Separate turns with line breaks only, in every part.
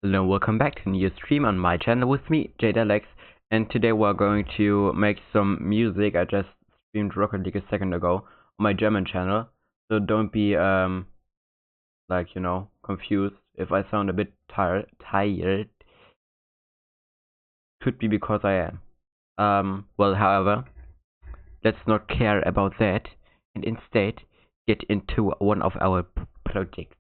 Hello, welcome back to a new stream on my channel with me, JDalex, and today we're going to make some music. I just streamed Rocket League a second ago on my German channel, so don't be confused if I sound a bit tired. Could be because I am. However, let's not care about that and instead get into one of our projects.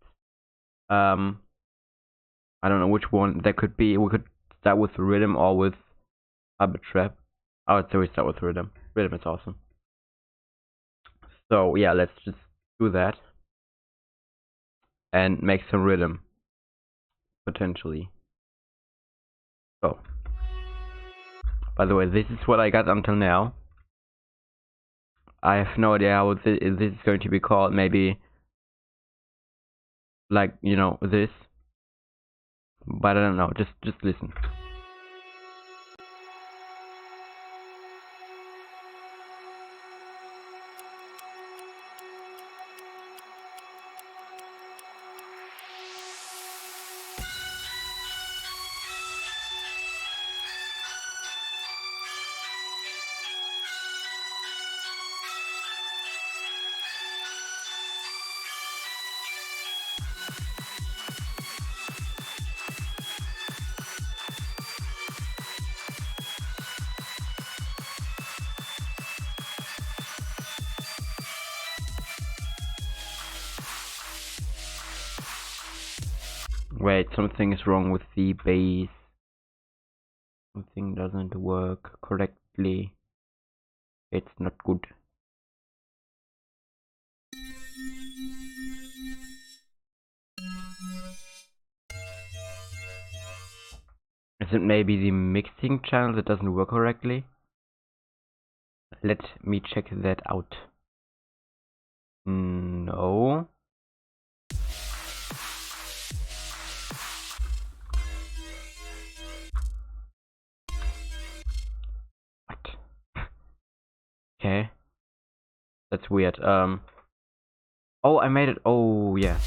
I don't know which one that could be. We could start with Riddim or with Trap. I would say we start with Riddim. Riddim is awesome. So yeah, let's just do that and make some Riddim potentially. So, by the way, this is what I got until now. I have no idea how this is going to be called. Maybe like this, but I don't know. Just listen. Wait, something is wrong with the bass. Something doesn't work correctly. It's not good. Is it maybe the mixing channel that doesn't work correctly? Let me check that out. No. What? Okay. That's weird. Oh, I made it. Oh, yeah.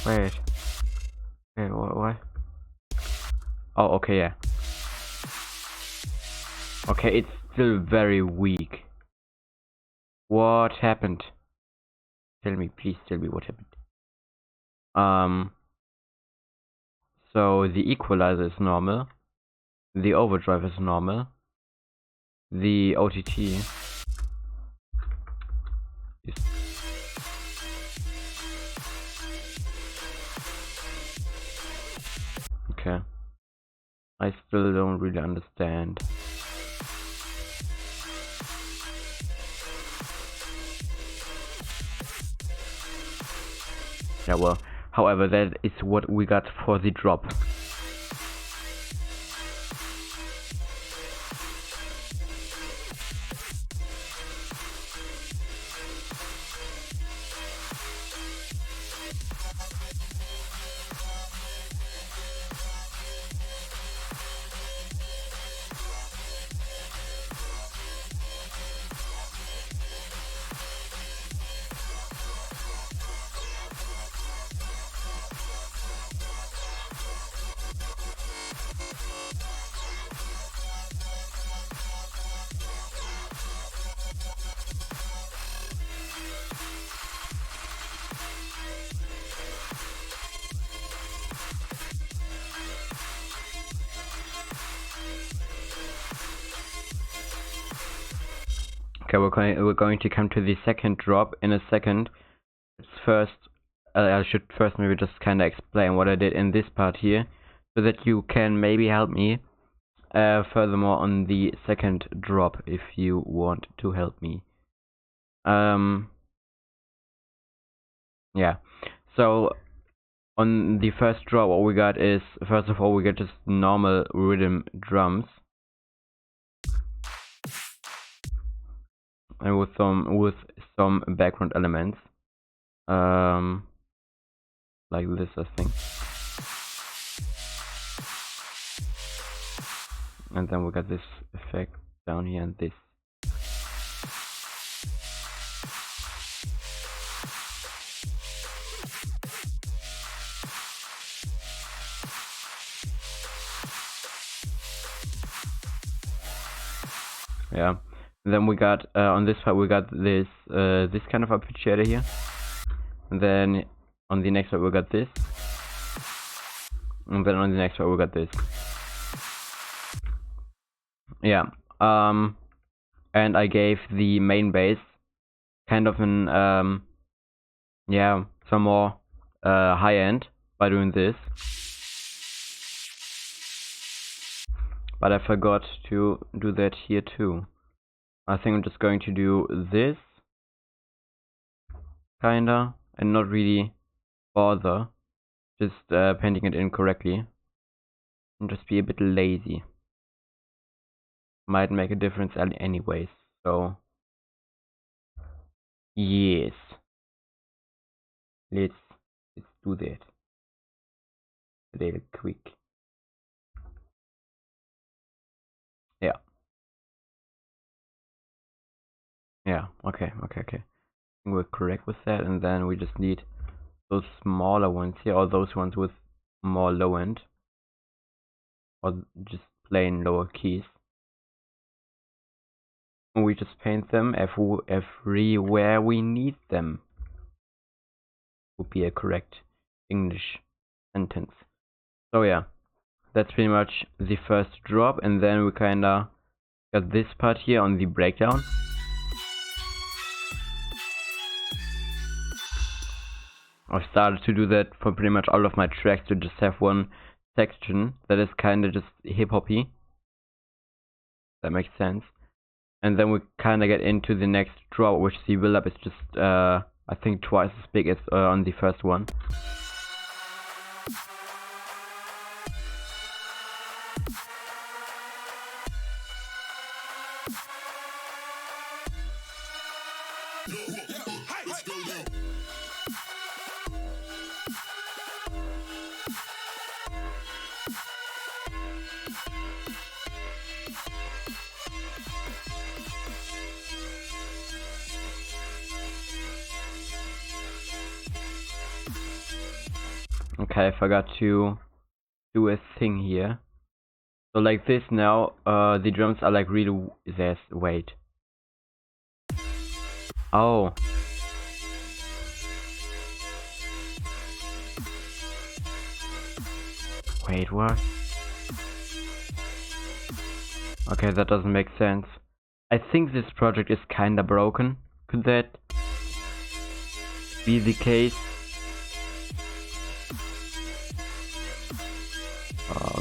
Wait. Okay, what? Oh, okay, yeah. Okay, it's still very weak. What happened? Tell me, please tell me what happened. So the equalizer is normal. The overdrive is normal. The OTT is... Okay. I still don't really understand. Yeah, well, however, that is what we got for the drop. Okay, we're going to come to the second drop in a second. First, I should first maybe just kind of explain what I did in this part here, so that you can maybe help me. Furthermore, on the second drop, if you want to help me. Yeah. So on the first drop, what we got is, first of all, we get just normal rhythm drums. And with some background elements, like this, I think. And then we got this effect. down here and this. Yeah. And then we got on this part we got this this kind of arpeggiator here. And then on the next part we got this. And then on the next part we got this. Yeah. And I gave the main bass kind of an yeah, some more high end by doing this. But I forgot to do that here too. I think I'm just going to do this kinda and not really bother just painting it in correctly and just be a bit lazy. Might make a difference anyways, so yes, let's do that a little quick. Yeah, okay. I think we're correct with that, and then we just need those smaller ones here, or those ones with more low end, or just plain lower keys. And we just paint them everywhere we need them. Would be a correct English sentence. So yeah, that's pretty much the first drop, and then we kinda got this part here on the breakdown. I've started to do that for pretty much all of my tracks, to just have one section that is kinda just hip-hoppy. That makes sense. And then we kinda get into the next drop, which the build-up is just I think twice as big as on the first one. Okay, I forgot to do a thing here. So like this now, the drums are like really... wait. Oh. Wait, what? Okay, that doesn't make sense. I think this project is kinda broken. Could that be the case?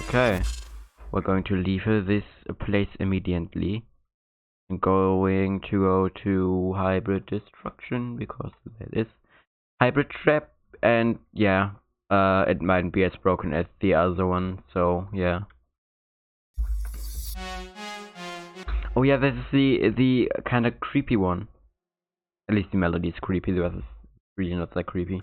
Okay. We're going to leave this place immediately. I'm going to go to hybrid destruction, because that is hybrid trap, and yeah, it mightn't be as broken as the other one, so yeah. Oh yeah, this is the kind of creepy one. At least the melody is creepy, the rest is really not that creepy.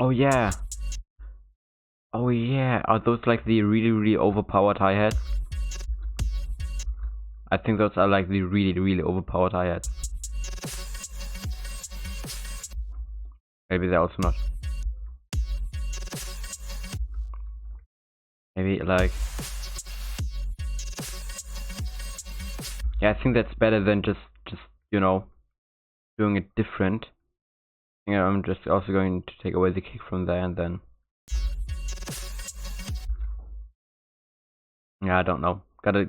Oh yeah. Oh yeah. Are those like the really overpowered hi-hats? I think those are like the really overpowered hi-hats. Maybe they're also not. Maybe like, yeah, I think that's better than just you know, doing it different. Yeah, I'm just also going to take away the kick from there and then, yeah, I don't know. Gotta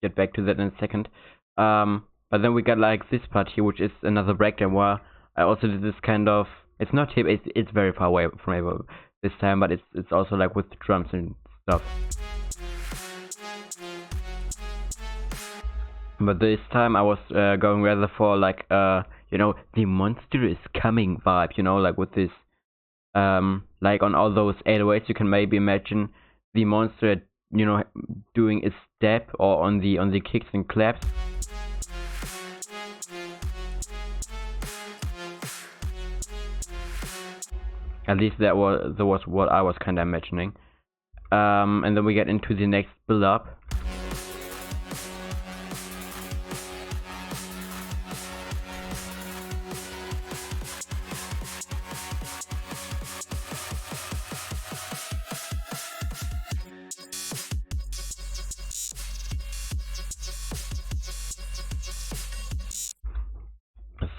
get back to that in a second. But then we got like this part here, which is another breakdown where I also did this kind of. It's not hip. It's very far away from Ava this time, but it's also like with the drums and stuff. But this time I was going rather for like you know, the monster is coming vibe. You know, like with this like on all those 808s, you can maybe imagine the monster, you know, doing a step or on the kicks and claps. At least that was what I was kind of imagining. And then we get into the next build up.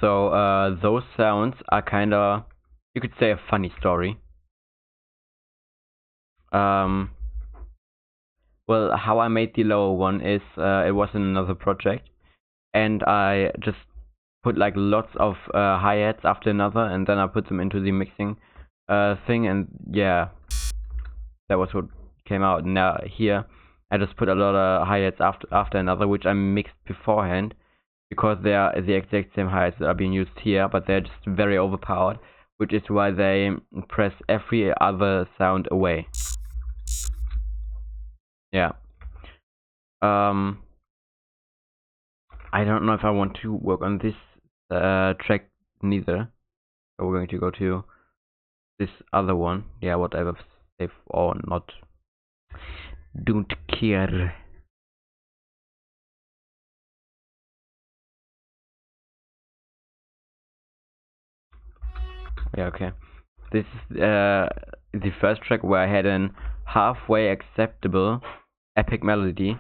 So those sounds are kind of, you could say, a funny story. Well, how I made the lower one is it was in another project, and I just put like lots of hi-hats after another, and then I put them into the mixing thing, and yeah, that was what came out. Now here I just put a lot of hi-hats after another, which I mixed beforehand, because they are the exact same hi-hats that are being used here, but they're just very overpowered, which is why they press every other sound away. Yeah. I don't know if I want to work on this track neither. So we're going to go to this other one. Yeah, whatever, save or not. Don't care. Yeah, okay. This is the first track where I had an halfway acceptable epic melody.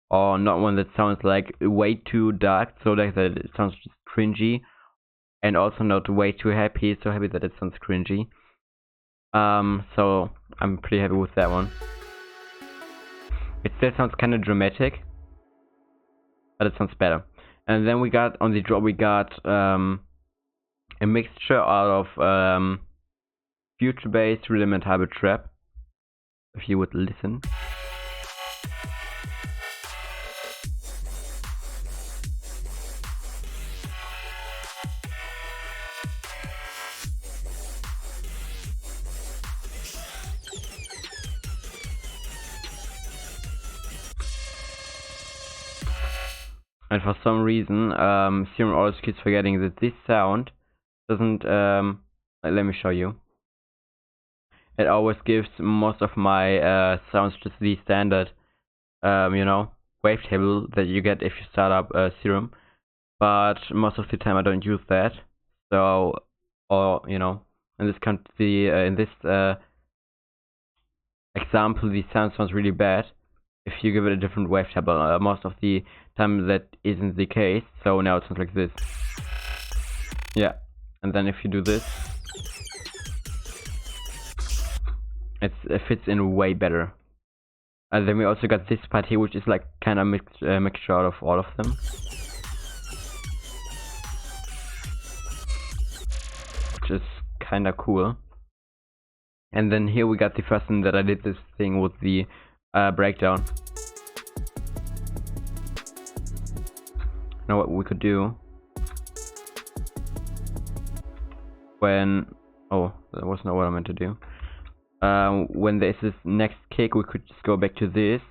Or not one that sounds like way too dark, so like that it sounds just cringy. And also not way too happy, so happy that it sounds cringy. So I'm pretty happy with that one. It still sounds kind of dramatic, but it sounds better. And then we got, on the drop, we got a mixture out of future bass, rhythm, and hybrid trap. If you would listen. And for some reason, Serum always keeps forgetting that this sound doesn't, let me show you. It always gives most of my sounds just the standard, you know, wavetable that you get if you start up Serum. But most of the time I don't use that. So, or, you know, in this country, in this example, the sound sounds really bad if you give it a different wavetable. Most of the time that isn't the case, so now it sounds like this. Yeah, and then if you do this, it fits in way better. And then we also got this part here, which is like kind of mixture out of all of them. Which is kind of cool. And then here we got the first time that I did this thing with the breakdown. Now what we could do when, oh, that was not what I meant to do. When there's this next kick, we could just go back to this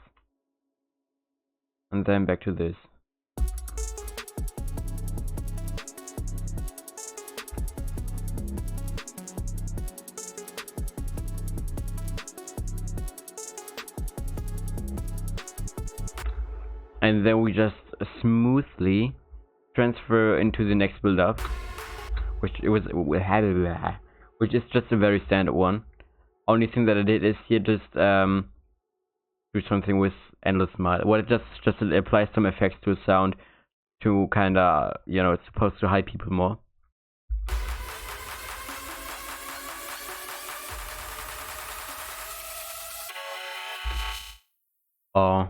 and then back to this. And then we just smoothly transfer into the next build up, which is just a very standard one. Only thing that I did is here just do something with endless smile. Well, it just applies some effects to a sound to kinda, you know, it's supposed to hype people more. Oh.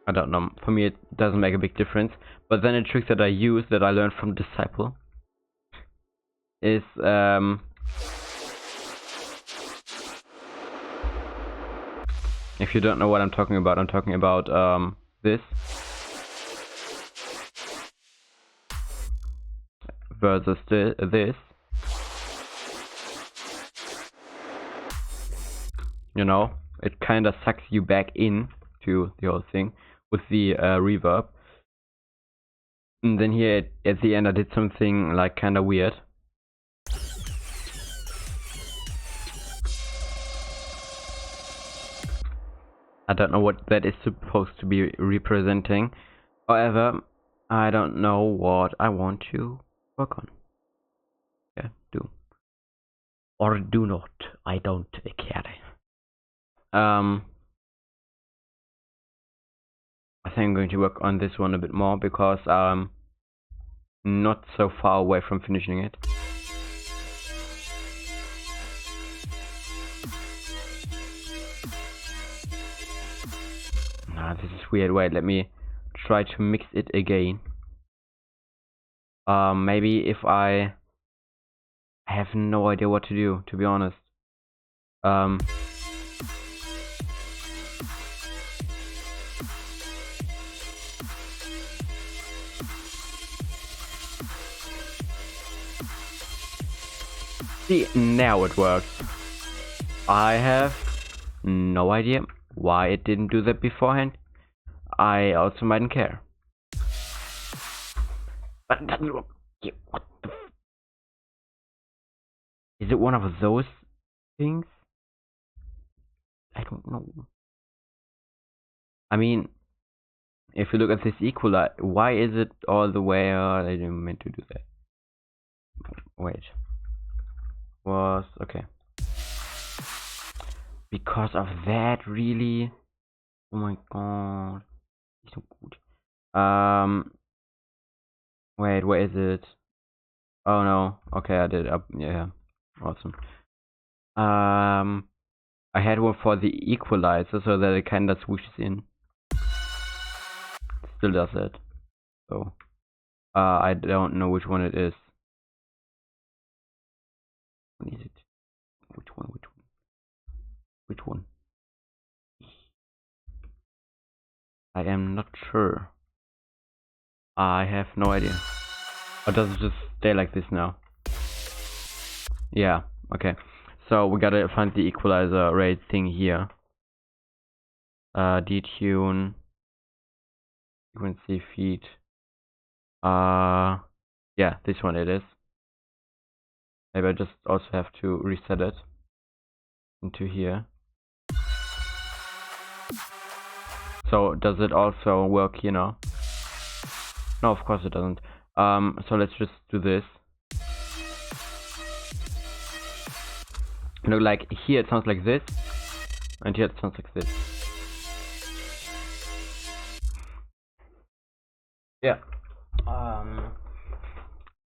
I don't know. For me, it doesn't make a big difference. But then a trick that I use that I learned from Disciple is if you don't know what I'm talking about this versus this. You know, it kind of sucks you back in to the whole thing with the reverb. And then here at the end I did something like kind of weird. I don't know what that is supposed to be representing. However, I don't know what I want to work on. Yeah, do. Or do not. I don't care. I think I'm going to work on this one a bit more because I'm not so far away from finishing it. Nah, this is weird. Wait, let me try to mix it again. Maybe if I have no idea what to do, to be honest. See, now it works. I have no idea why it didn't do that beforehand. I also mightn't care. But it doesn't work. What the is it one of those things? I don't know. I mean, if you look at this equalizer, why is it all the way? I didn't mean to do that. Wait. Was okay. Because of that, really? Oh my god. So good. Wait, where is it? Oh no. Okay, I did. Yeah. Awesome. I had one for the equalizer so that it kind of swooshes in. Still does it. So, I don't know which one it is. What is it? Which one? Which one? Which one? I am not sure. I have no idea. Or does it just stay like this now? Yeah, okay. So we gotta find the equalizer rate thing here. Detune. Frequency feed. Yeah, this one it is. Maybe I just also have to reset it into here. So does it also work, you know? No, of course it doesn't. So let's just do this. You know, like here it sounds like this, and here it sounds like this. Yeah.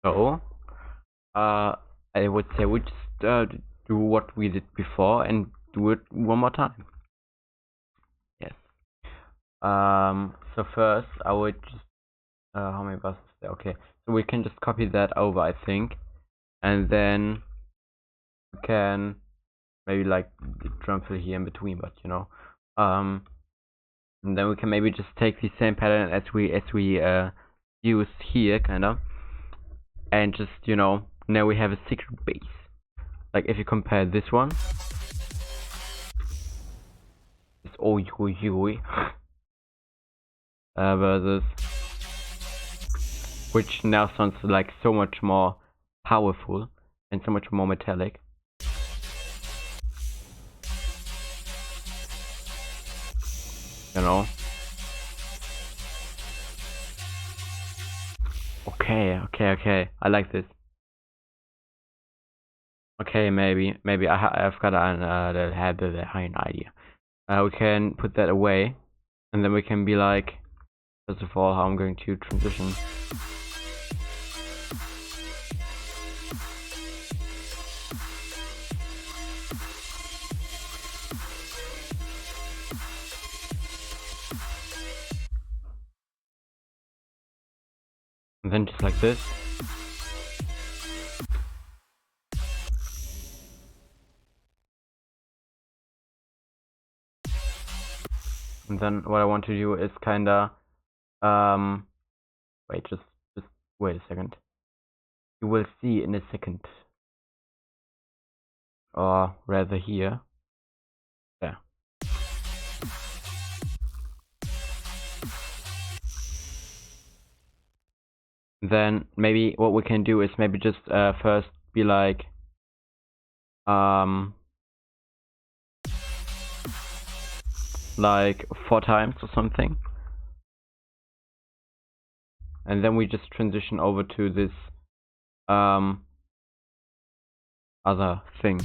So, I would say we just do what we did before and do it one more time. Yes. So first I would just how many buses there? Okay, so we can just copy that over, I think, and then we can maybe like the drum fill here in between, but you know, and then we can maybe just take the same pattern as we used here, kind of, and just, you know, now we have a secret bass. Like if you compare this one, it's oh yo versus, which now sounds like so much more powerful and so much more metallic. You know, Okay. I like this. Okay, maybe I've got an idea. We can put that away, and then we can be like, first of all, how I'm going to transition. And then just like this. And then what I want to do is kinda, wait, just wait a second. You will see in a second. Or rather here. There. Then maybe what we can do is maybe just first be like, like 4 times or something. And then we just transition over to this other thing.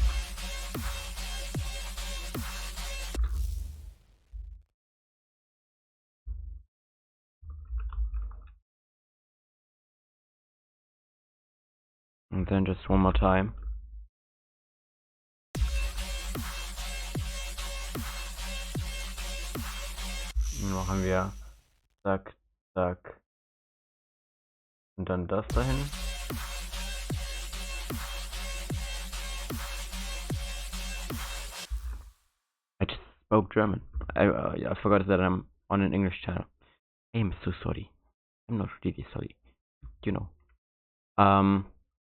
And then just one more time. Dann machen wir zack, zack. Und dann das dahin. I just spoke German. I forgot that I'm on an English channel. I'm so sorry. I'm not really sorry. You know.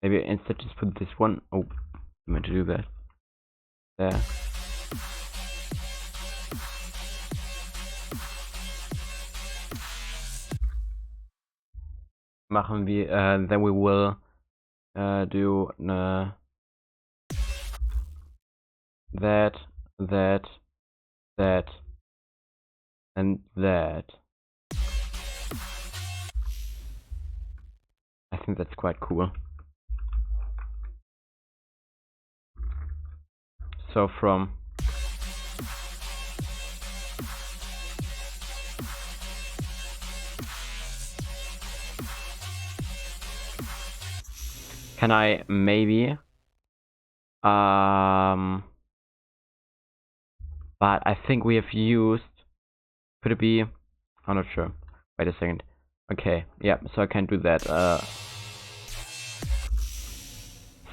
Maybe instead just put this one. Oh, I meant to do that. There. Machen wir, then we will do that, and that. I think that's quite cool. So from can I maybe but I think we have used, could it be, I'm not sure, wait a second. Okay, yeah, so I can't do that.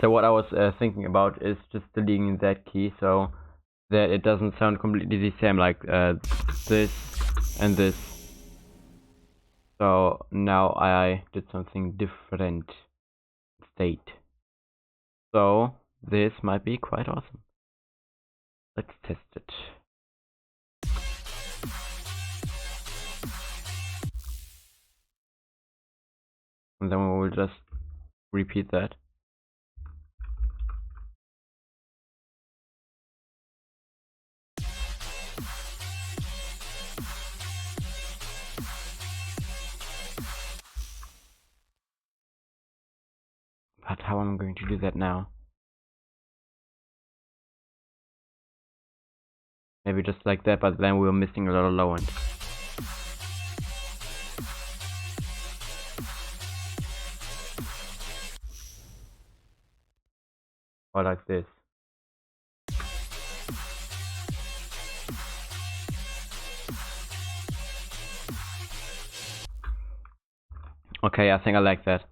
So what I was thinking about is just deleting that key so that it doesn't sound completely the same, like this and this. So now I did something different state. So this might be quite awesome. Let's test it. And then we will just repeat that. But how am I going to do that now? Maybe just like that, but then we were missing a lot of low end. Or like this. Okay, I think I like that.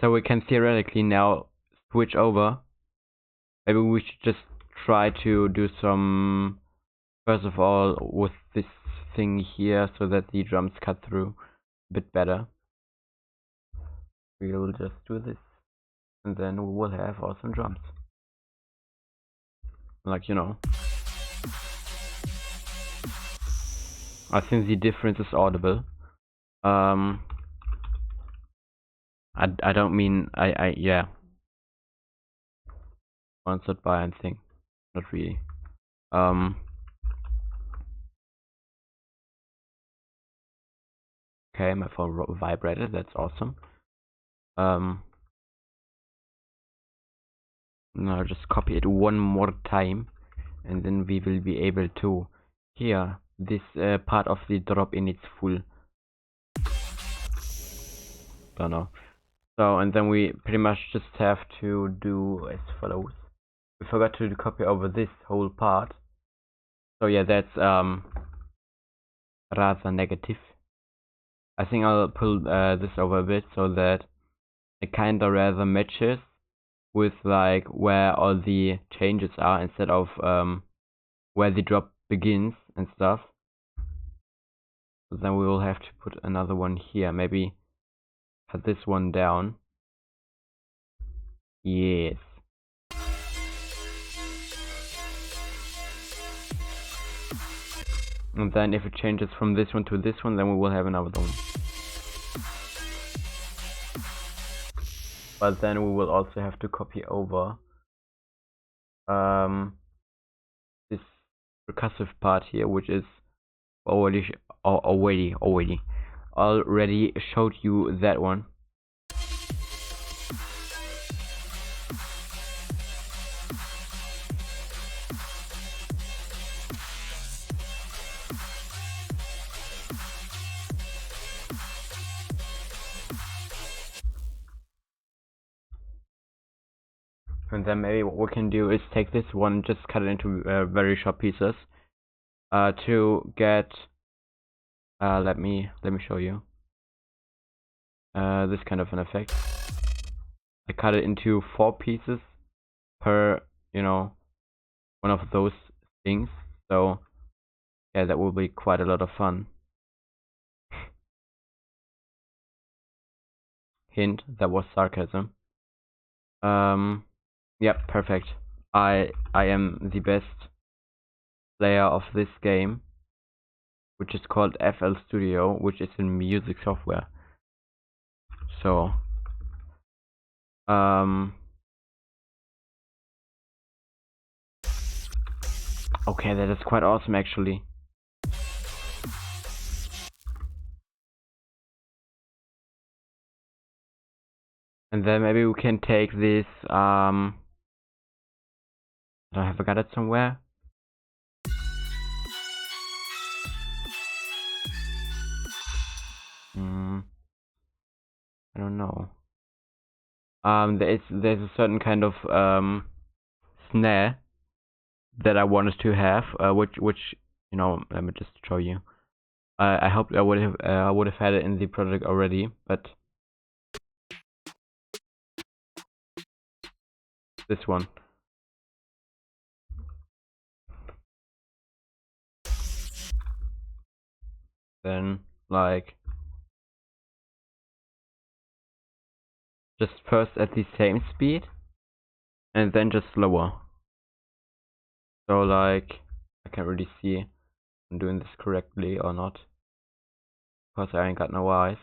So we can theoretically now switch over. Maybe we should just try to do some, first of all, with this thing here so that the drums cut through a bit better. We will just do this, and then we will have awesome drums. Like, you know. I think the difference is audible. I don't mean, yeah. Sponsored by anything. Not really. Okay, my phone vibrated, that's awesome. Now just copy it one more time, and then we will be able to hear this part of the drop in its full. Don't know. So, and then we pretty much just have to do as follows. We forgot to copy over this whole part. So yeah, that's rather negative. I think I'll pull this over a bit so that it kinda rather matches with like where all the changes are instead of where the drop begins and stuff. So then we will have to put another one here. Maybe cut this one down. Yes. And then if it changes from this one to this one, then we will have another one. But then we will also have to copy over this percussive part here, which is already showed you that one. And then maybe what we can do is take this one, just cut it into very short pieces, to get. Let me show you. This kind of an effect. I cut it into 4 pieces per, one of those things. So yeah, that will be quite a lot of fun. Hint, that was sarcasm. Yep, perfect. I am the best player of this game, which is called FL Studio, which is in music software. So, okay, that is quite awesome actually. And then maybe we can take this, I forgot it somewhere. I don't know. There's a certain kind of snare that I wanted to have, which let me just show you. I hope I would have had it in the project already, but this one. Then like just first at the same speed and then just slower. So like I can't really see if I'm doing this correctly or not, because I ain't got no eyes.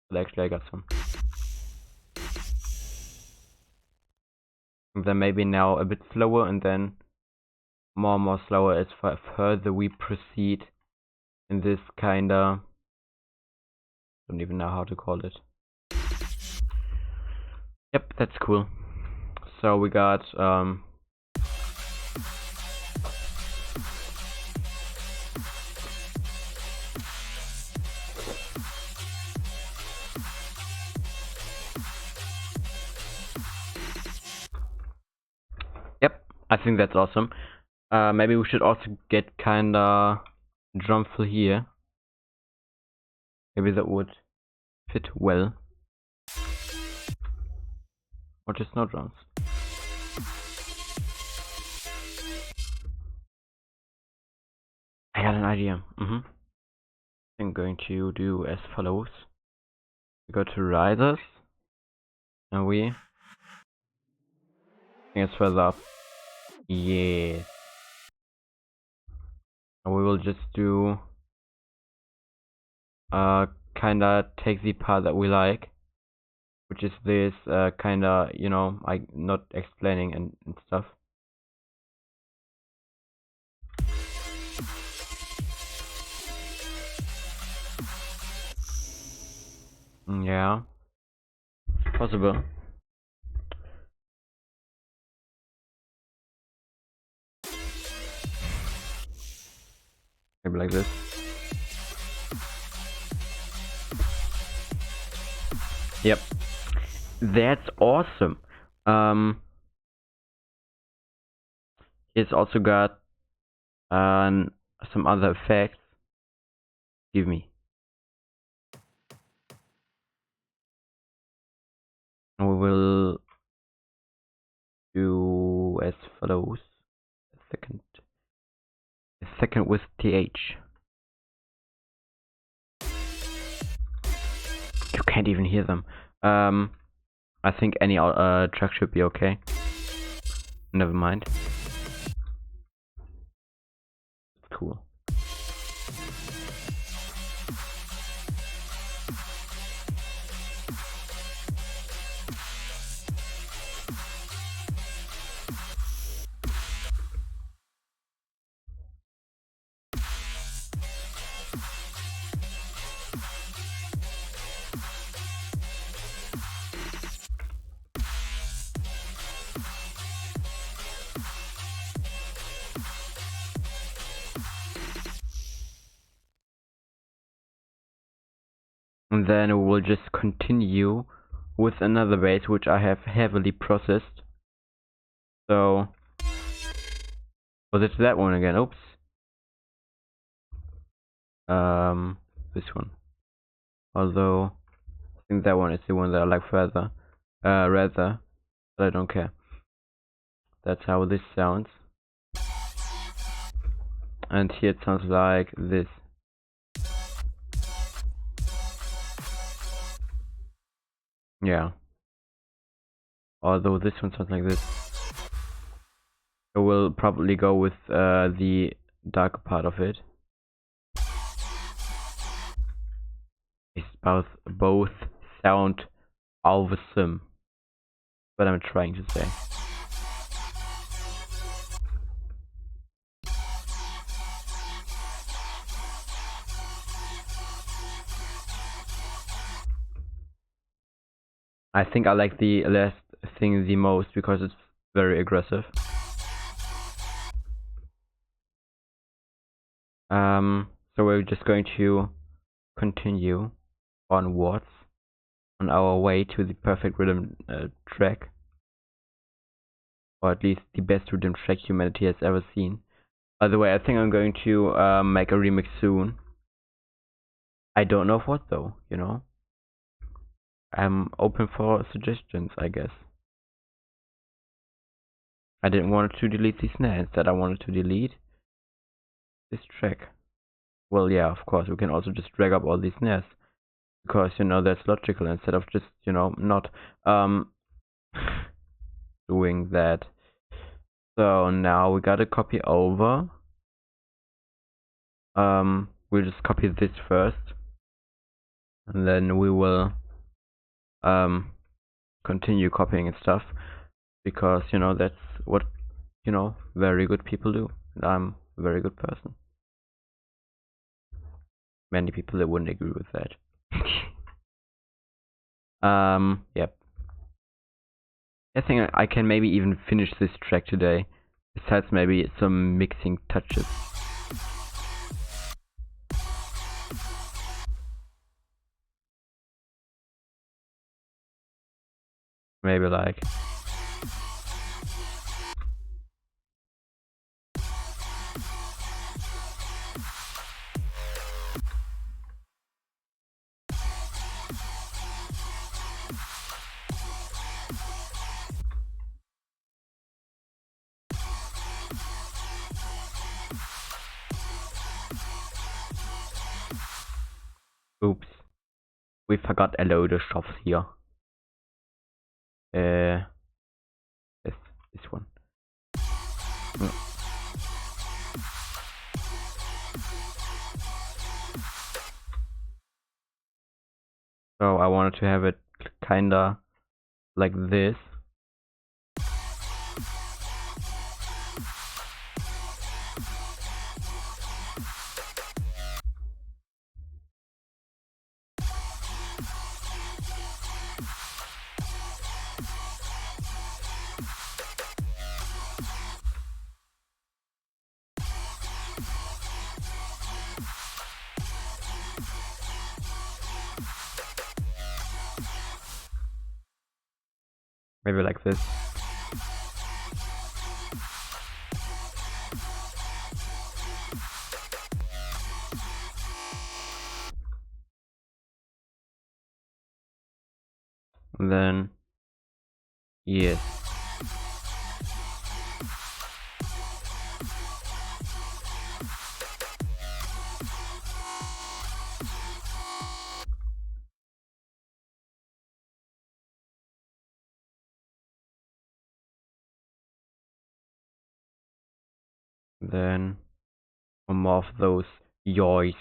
But actually I got some. And then maybe now a bit slower, and then more and more slower as further we proceed in this kinda, don't even know how to call it. Yep, that's cool. So we got yep, I think that's awesome. Maybe we should also get kinda drum fill here. Maybe that would fit well. Or just no drums. I got an idea. I'm going to do as follows. We go to riders, and we bring it further up. Yes. And we will just do kinda take the part that we like, which is this kinda, I not explaining and stuff. Yeah, possible. Maybe like this. Yep. That's awesome. It's also got some other effects. Give me. We will do as follows. A second with TH. You can't even hear them. I think any track should be okay. Never mind. Cool. And then we will just continue with another bass which I have heavily processed. So was it that one again? Oops. This one. Although I think that one is the one that I like rather, but I don't care. That's how this sounds. And here it sounds like this. Yeah. Although this one sounds like this. I will probably go with the darker part of it. It's both sound awesome. What I'm trying to say. I think I like the last thing the most because it's very aggressive. So we're just going to continue onwards on our way to the perfect rhythm track, or at least the best rhythm track humanity has ever seen. By the way, I think I'm going to make a remix soon. I don't know of what though, you know? I'm open for suggestions, I guess. I didn't want to delete the snare, instead I wanted to delete this track. Well, yeah, of course, we can also just drag up all these snares, because, you know, that's logical, instead of just, you know, not doing that. So now we gotta copy over. We'll just copy this first, and then we will continue copying and stuff, because, you know, that's what, you know, very good people do, and I'm a very good person. Many people that wouldn't agree with that. Yep. I think I can maybe even finish this track today, besides maybe some mixing touches. Maybe like... Oops. We forgot a load of stuff here. Yes, this one. So I wanted to have it kinda like this. Maybe like this. And then, yes. Then more of those yoys.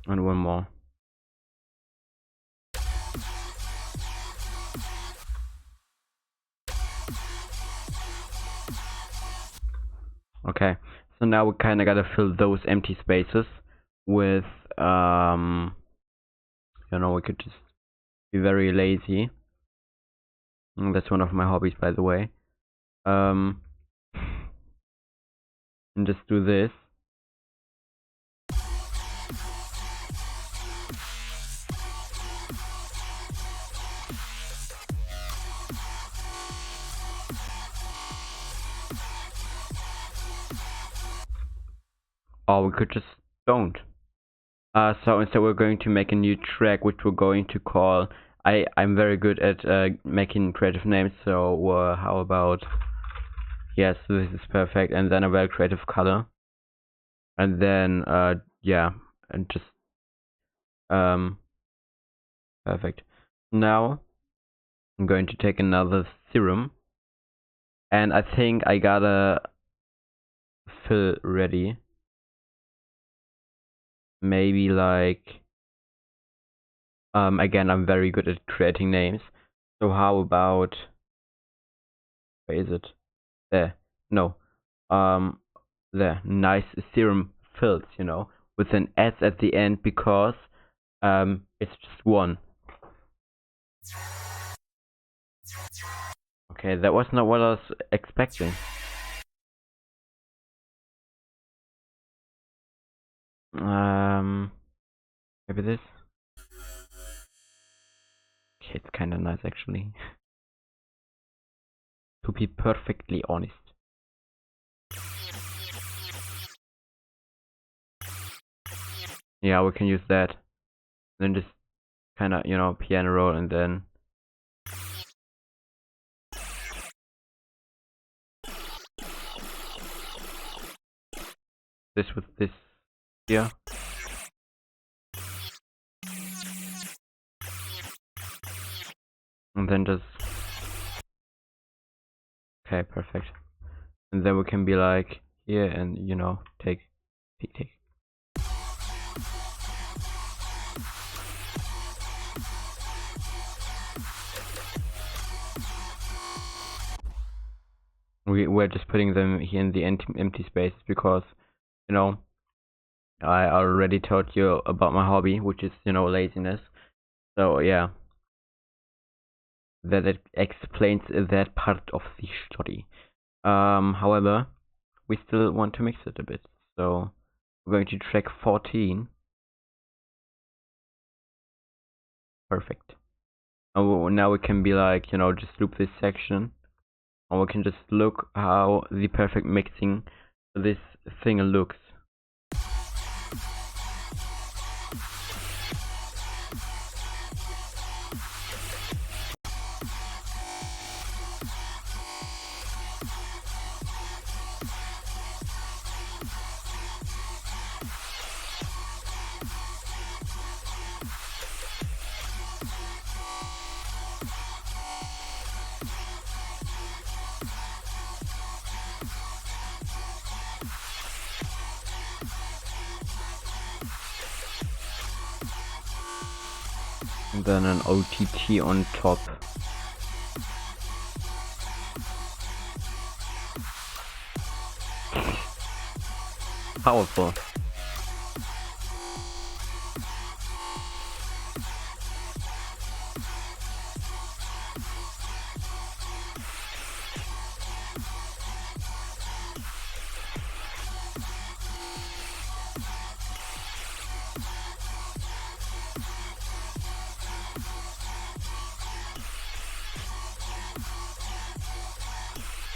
And one more. Okay, so now we kinda gotta fill those empty spaces with, you know, we could just be very lazy. That's one of my hobbies, by the way. And just do this. Or we could just don't. So instead we're going to make a new track, which we're going to call, I'm very good at making creative names, so how about, yes, this is perfect, and then a very creative color. And then, yeah, and just, perfect. Now, I'm going to take another serum, and I think I got a fill ready. Maybe like, again, I'm very good at creating names. So how about, where is it? There. No. There. Nice serum fills, you know, with an S at the end because, it's just one. Okay, that was not what I was expecting. Maybe this? Okay, it's kinda nice actually. To be perfectly honest. Yeah, we can use that. Then just kinda, you know, piano roll and then this with this here. And then just, okay, perfect. And then we can be like here and, you know, take. We're just putting them here in the empty space because, you know, I already told you about my hobby, which is, you know, laziness. So yeah, that explains that part of the story. However, we still want to mix it a bit. So we're going to track 14. Perfect. And now we can be like, you know, just loop this section. And we can just look how the perfect mixing this thing looks. And then an OTT on top. Powerful.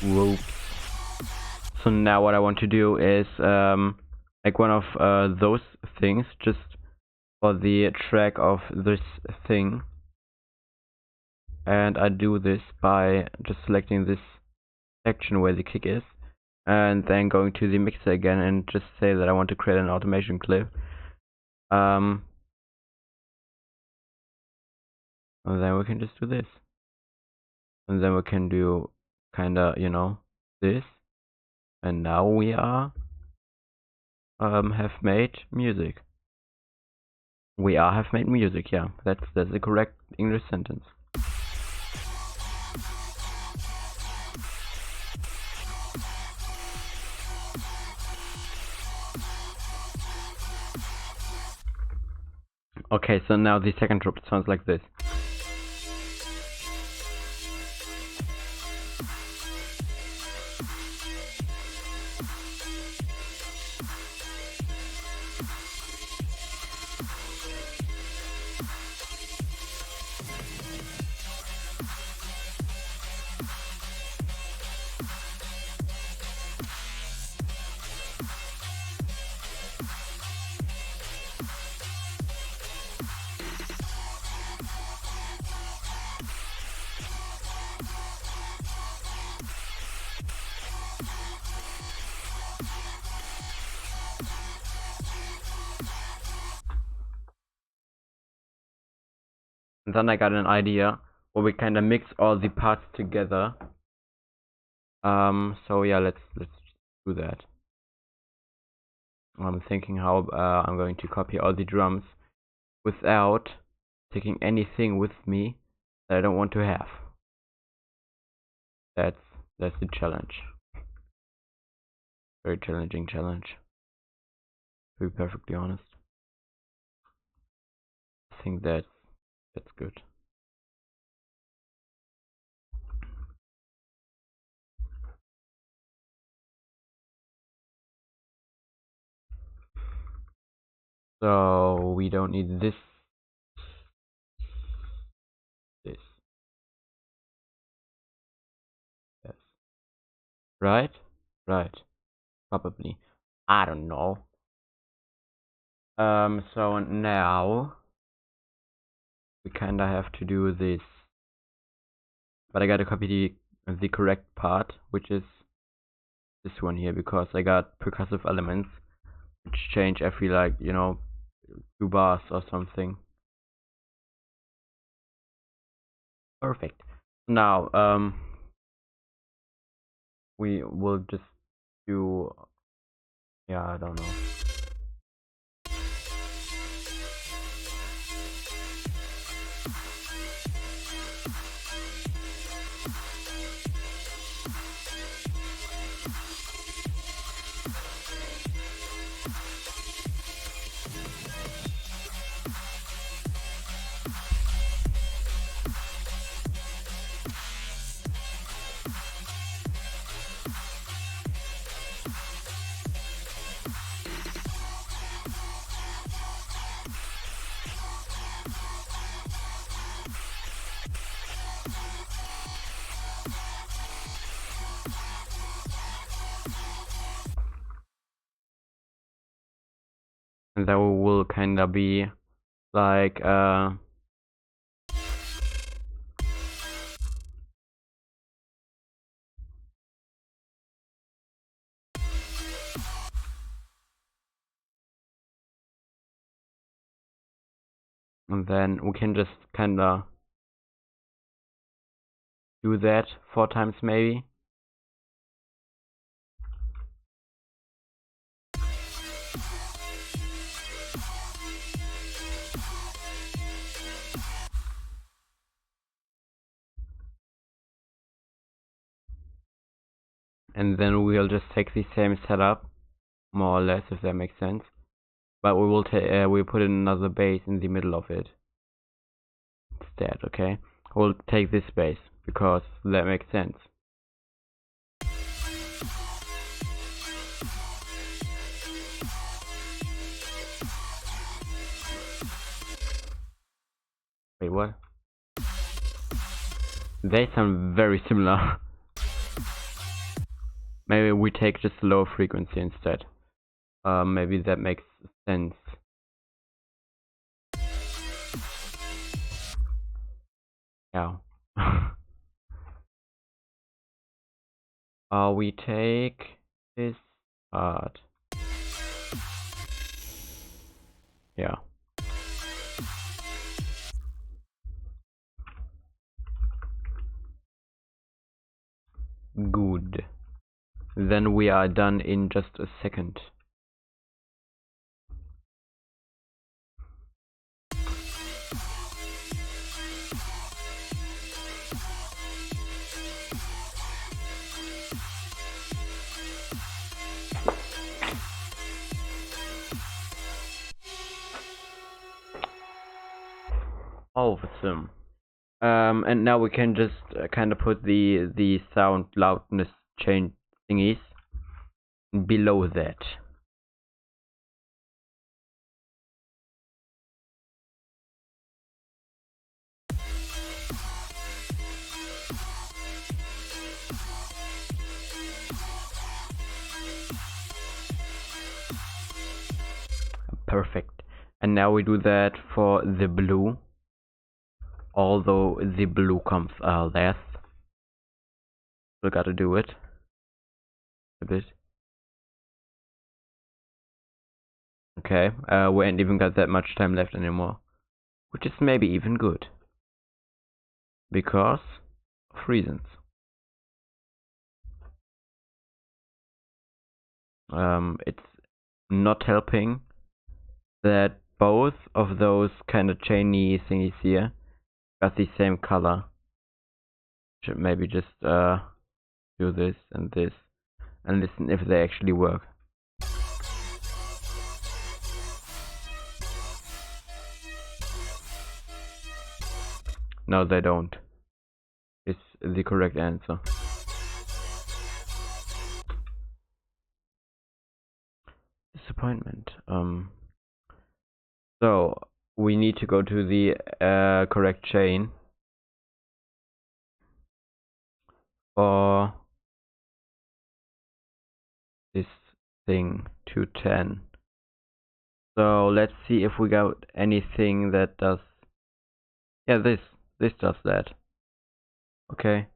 Whoops. So now what I want to do is like one of those things just for the track of this thing, and I do this by just selecting this section where the kick is and then going to the mixer again and just say that I want to create an automation clip. And then we can just do this, and then we can do kinda, you know, this, and now we are have made music. We have made music, yeah. That's the correct English sentence. Okay, so now the second drop sounds like this. And then I got an idea where we kind of mix all the parts together. So yeah, let's do that. I'm thinking how I'm going to copy all the drums without taking anything with me that I don't want to have. That's the challenge. Very challenging challenge, to be perfectly honest. I think that's good. So we don't need this. Yes. Right? Right. Probably. I don't know. So now we kinda have to do this. But I gotta copy the correct part, which is this one here, because I got percussive elements which change every, like, you know, 2 bars or something. Perfect. Now, we will just do, yeah, I don't know. And that will kinda be like, and then we can just kinda do that 4 times maybe. And then we'll just take the same setup, more or less, if that makes sense. But we will we'll put in another bass in the middle of it instead, okay? We'll take this bass because that makes sense. Wait, what? They sound very similar. Maybe we take just low frequency instead. Maybe that makes sense. Yeah. We take this part. Yeah. Good. Then we are done in just a second. Awesome. And now we can just kind of put the sound loudness change thingies below that. Perfect. And now we do that for the blue. Although the blue comes last. We gotta do it. A bit. Okay, we ain't even got that much time left anymore. Which is maybe even good. Because of reasons. It's not helping that both of those kind of chainy thingies here got the same color. Should maybe just do this and listen if they actually work. No, they don't. It's the correct answer. Disappointment. So we need to go to the correct chain for this thing 210. So let's see if we got anything that does. Yeah, this does that. Okay.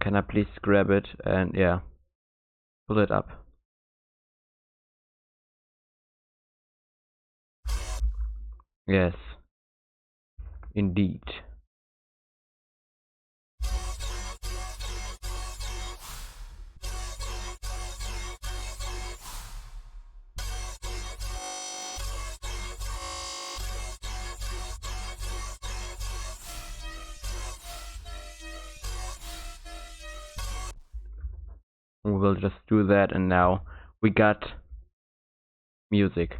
Can I please grab it and yeah, pull it up. Yes, indeed. We will just do that, and now we got music.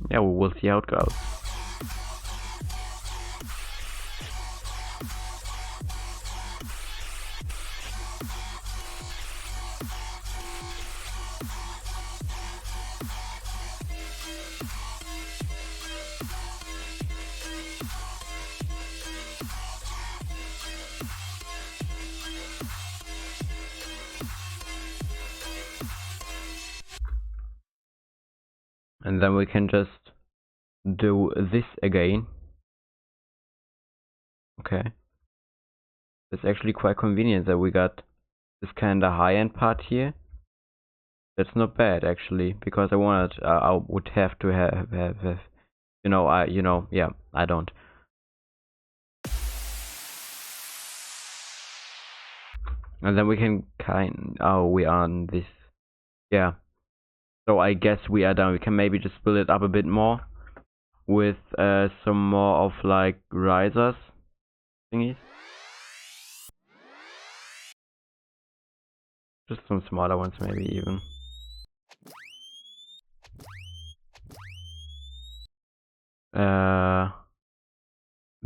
Yeah, we will see how it goes. And then we can just do this again. Okay. It's actually quite convenient that we got this kind of high-end part here. That's not bad actually, because I wanted, I would have to have, yeah, I don't. And then we can we are on this, yeah. So I guess we are done. We can maybe just build it up a bit more with some more of like risers thingies. Just some smaller ones maybe even.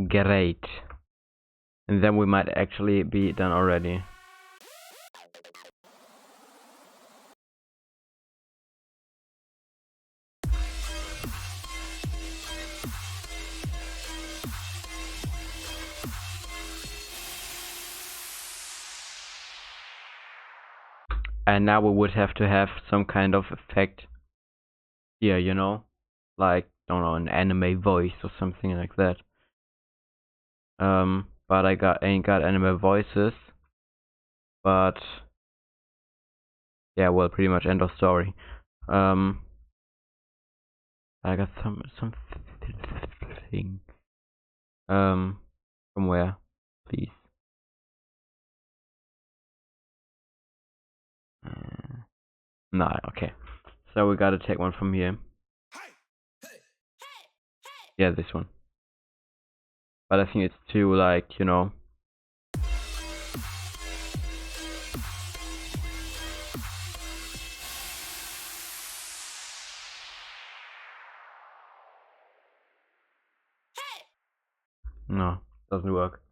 Great. And then we might actually be done already. And now we would have to have some kind of effect here, you know? Like, don't know, an anime voice or something like that. But I ain't got anime voices. But yeah, well, pretty much end of story. I got something. From where, please? Nah, okay. So we gotta take one from here. Yeah, this one. But I think it's too, like, you know. No, doesn't work.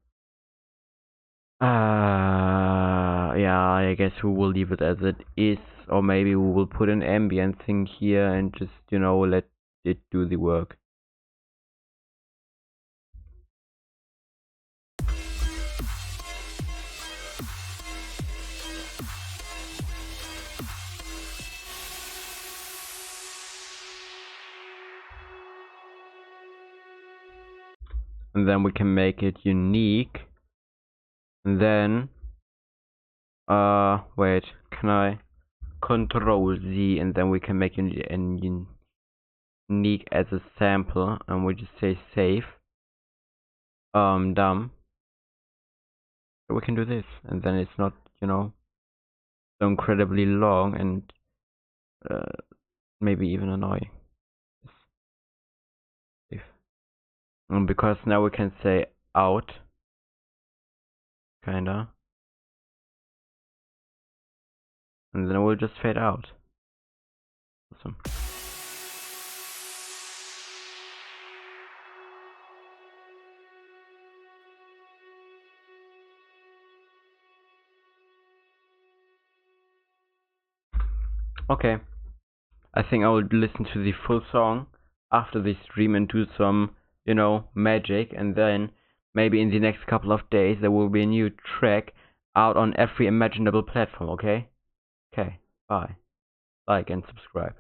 Yeah, I guess we will leave it as it is, or maybe we will put an ambient thing here and just, you know, let it do the work. And then we can make it unique. And then, wait, can I Control Z, and then we can make it unique as a sample, and we just say save. Dumb. So we can do this, and then it's not, you know, so incredibly long and maybe even annoying. Save. Because now we can say out, kinda, and then it will just fade out. Awesome. Okay, I think I will listen to the full song after the stream and do some, you know, magic, and then maybe in the next couple of days there will be a new track out on every imaginable platform, okay? Okay, bye. Like and subscribe.